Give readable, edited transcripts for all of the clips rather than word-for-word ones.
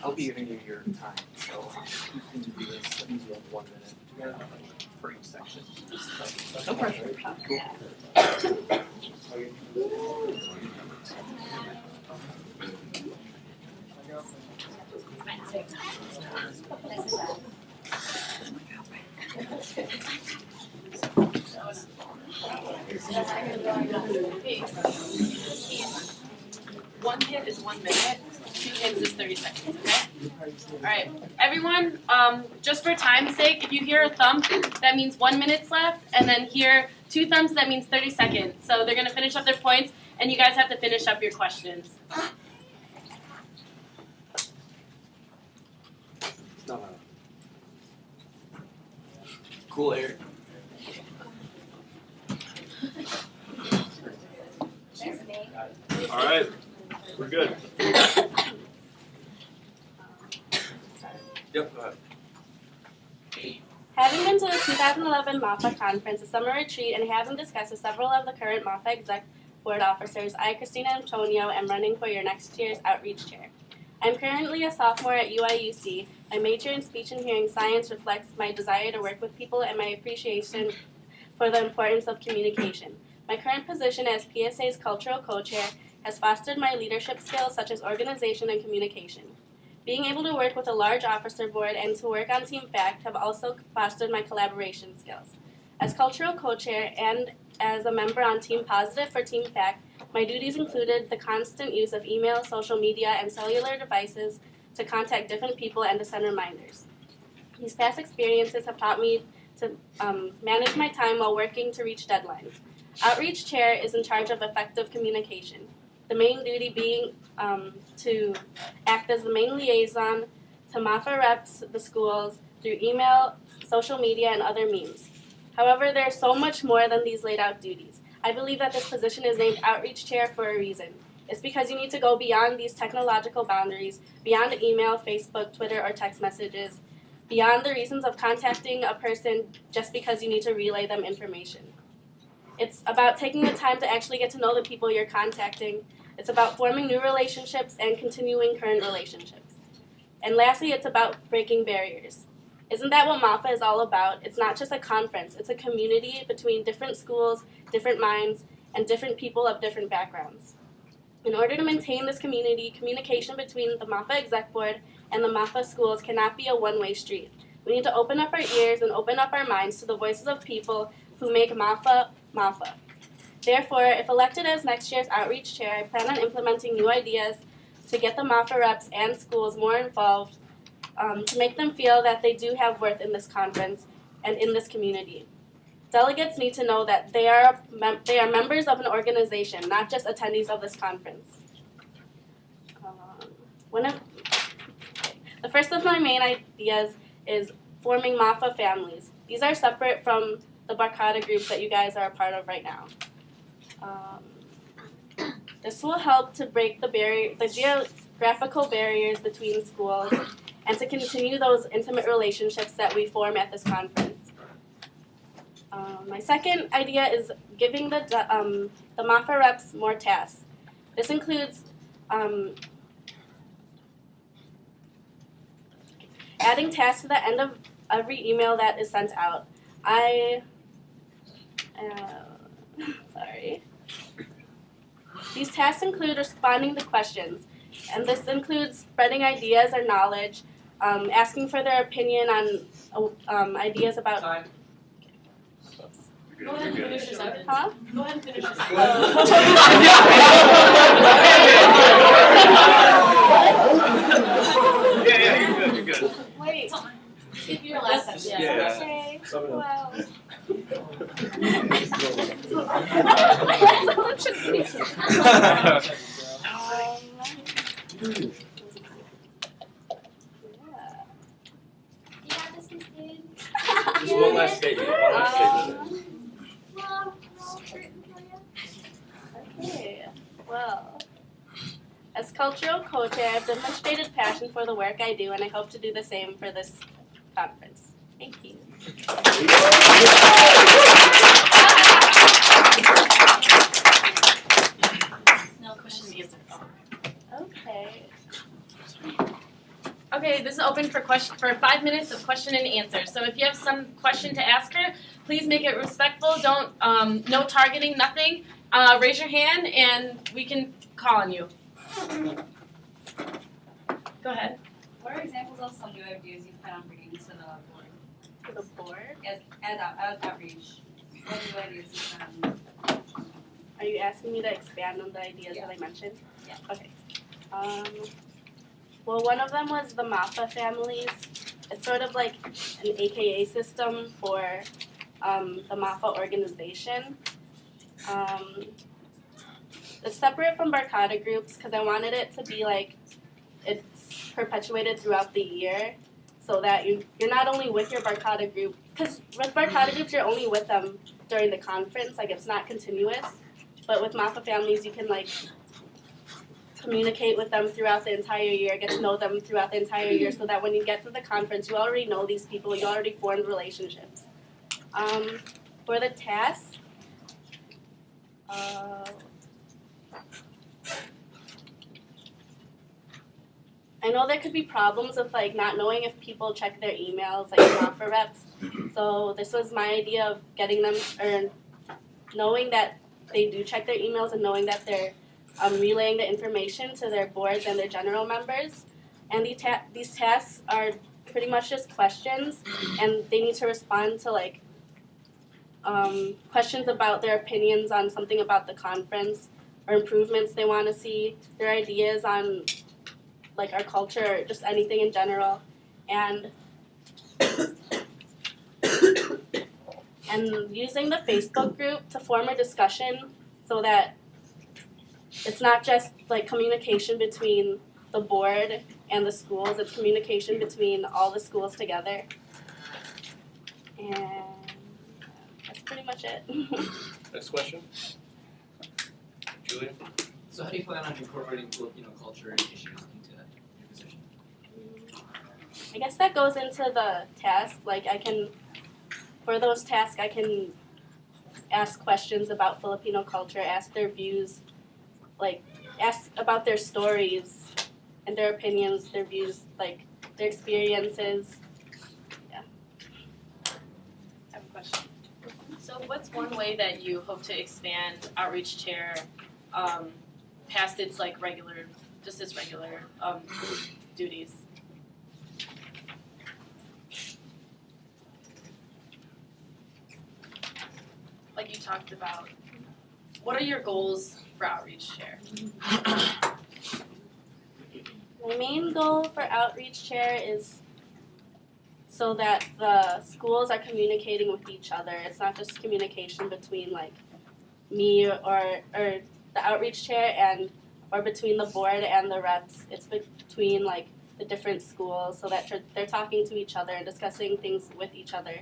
I'll be giving you your time, so you can do this. Let me do 1 minute for each section. No pressure. Cool. One hit is 1 minute, 2 hits is 30 seconds, okay? Alright, everyone, just for time's sake, if you hear a thump, that means 1 minute's left, and then hear 2 thumps, that means 30 seconds. So they're going to finish up their points, and you guys have to finish up your questions. No. Cool air. All right, we're good. Yep, go ahead. Having been to the 2011 Mafa conference, a summer retreat, and having discussed with several of the current Mafa exec board officers, I, Joy Antonio, am running for your next year's outreach chair. I'm currently a sophomore at UIUC. My major in speech and hearing science reflects my desire to work with people and my appreciation for the importance of communication. My current position as PSA's cultural co-chair has fostered my leadership skills such as organization and communication. Being able to work with a large officer board and to work on Team FACT have also fostered my collaboration skills. As cultural co-chair and as a member on Team Positive for Team FACT, my duties included the constant use of email, social media, and cellular devices to contact different people and to send reminders. These past experiences have taught me to manage my time while working to reach deadlines. Outreach Chair is in charge of effective communication, the main duty being to act as the main liaison to Mafa reps, the schools, through email, social media, and other means. However, there's so much more than these laid out duties. I believe that this position is named Outreach Chair for a reason. It's because you need to go beyond these technological boundaries, beyond email, Facebook, Twitter, or text messages, beyond the reasons of contacting a person just because you need to relay them information. It's about taking the time to actually get to know the people you're contacting. It's about forming new relationships and continuing current relationships. And lastly, it's about breaking barriers. Isn't that what Mafa is all about? It's not just a conference. It's a community between different schools, different minds, and different people of different backgrounds. In order to maintain this community, communication between the Mafa Exec Board and the Mafa schools cannot be a one-way street. We need to open up our ears and open up our minds to the voices of people who make Mafa, Mafa. Therefore, if elected as next year's Outreach Chair, I plan on implementing new ideas to get the Mafa reps and schools more involved, to make them feel that they do have worth in this conference and in this community. Delegates need to know that they are members of an organization, not just attendees of this conference. The first of my main ideas is forming Mafa families. These are separate from the Barkada groups that you guys are a part of right now. This will help to break the geographical barriers between schools and to continue those intimate relationships that we form at this conference. My second idea is giving the Mafa reps more tasks. This includes adding tasks to the end of every email that is sent out. Sorry. These tasks include responding to questions, and this includes spreading ideas or knowledge, asking for their opinion on ideas about. Time. Go ahead and finish your sentence. Huh? Go ahead and finish your sentence. Yeah, you're good. Wait. Give your last sentence. Yeah. Okay. Sum it up. Well. Just one last statement. One last statement. Okay, well, as cultural co-chair, I've demonstrated passion for the work I do, and I hope to do the same for this conference. Thank you. No question and answer. Okay. Okay, this is open for 5 minutes of question and answer. So if you have some question to ask her, please make it respectful. Don't no targeting, nothing. Raise your hand and we can call on you. Go ahead. What are examples of some new ideas you plan on bringing to the board? To the board. As outreach, what new ideas you plan on? Are you asking me to expand on the ideas Yeah. that I mentioned? Yeah. Okay. Well, one of them was the Mafa families. It's sort of like an AKA system for the Mafa organization. It's separate from Barkada groups because I wanted it to be like it's perpetuated throughout the year so that you're not only with your Barkada group, because with Barkada groups you're only with them during the conference, like it's not continuous. But with Mafa families you can like communicate with them throughout the entire year, get to know them throughout the entire year so that when you get to the conference you already know these people, you already formed relationships. For the tasks, I know there could be problems with like not knowing if people check their emails, like Mafa reps. So this was my idea of getting them, or knowing that they do check their emails and knowing that they're relaying the information to their boards and their general members. And these tasks are pretty much just questions, and they need to respond to like questions about their opinions on something about the conference or improvements they want to see, their ideas on like our culture, or just anything in general, and using the Facebook group to form a discussion so that it's not just like communication between the board and the schools, it's communication between all the schools together. And that's pretty much it. Next question. Julia? So how do you plan on incorporating Filipino culture and issues into your position? I guess that goes into the task. Like for those tasks I can ask questions about Filipino culture, ask their views, like ask about their stories and their opinions, their views, like their experiences. Yeah. I have a question. So what's one way that you hope to expand outreach chair past its like regular duties? Like you talked about, what are your goals for outreach chair? My main goal for outreach chair is so that the schools are communicating with each other. It's not just communication between like me or the outreach chair or between the board and the reps. It's between like the different schools so that they're talking to each other and discussing things with each other.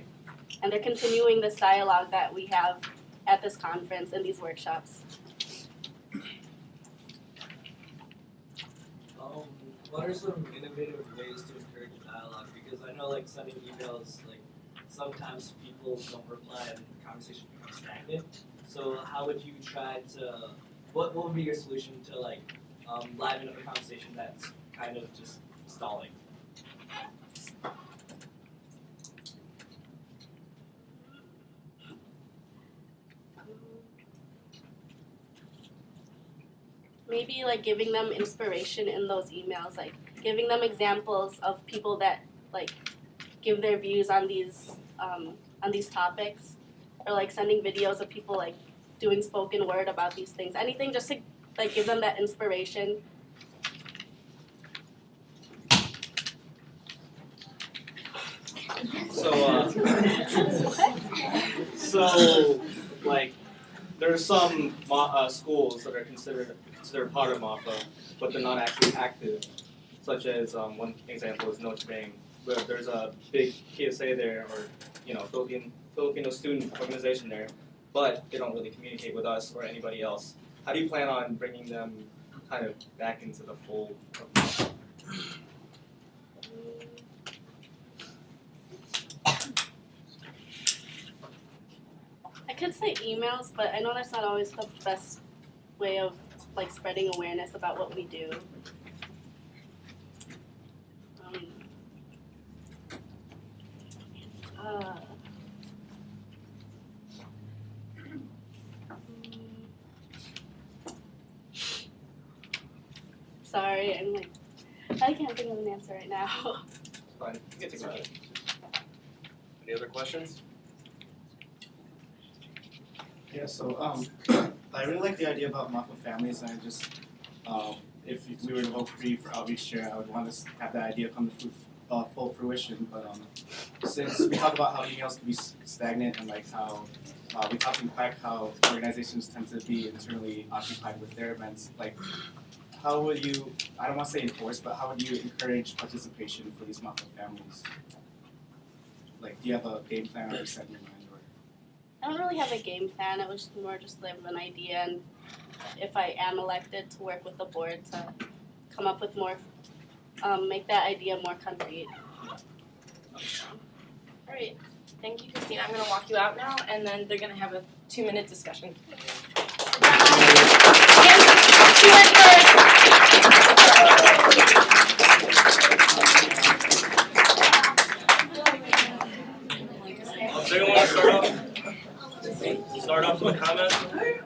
And they're continuing this dialogue that we have at this conference and these workshops. What are some innovative ways to encourage dialogue? Because I know like sending emails, like sometimes people don't reply and the conversation becomes stagnant. So how would you try to, what would be your solution to like liven up a conversation that's kind of just stalling? Maybe like giving them inspiration in those emails, like giving them examples of people that like give their views on these topics, or like sending videos of people like doing spoken word about these things. Anything just to like give them that inspiration. So like there's some schools that are considered part of Mafa, but they're not actually active. Such as one example is Notre Dame, where there's a big PSA there, or Filipino student organization there, but they don't really communicate with us or anybody else. how do you plan on bringing them kind of back into the fold of Mafa? I could say emails, but I know that's not always the best way of like spreading awareness about what we do. Uh, Sorry, I'm like, I can't think of an answer right now. Fine, you get to go ahead. Any other questions? Yeah, so I really like the idea about Mafa families, and I just if we were to vote for you for outreach chair, I would want to have that idea come to full fruition. But since we talk about how emails can be stagnant and like how we talk in fact how organizations tend to be internally occupied with their events, like how would you, I don't want to say enforce, but how would you encourage participation for these Mafa families? Like, do you have a game plan already set in your mind? I don't really have a game plan. It was more just like an idea, and if I am elected, to work with the board to come up with more, make that idea more concrete. Alright, thank you, Christina. I'm gonna walk you out now, and then they're gonna have a 2-minute discussion. And Q&A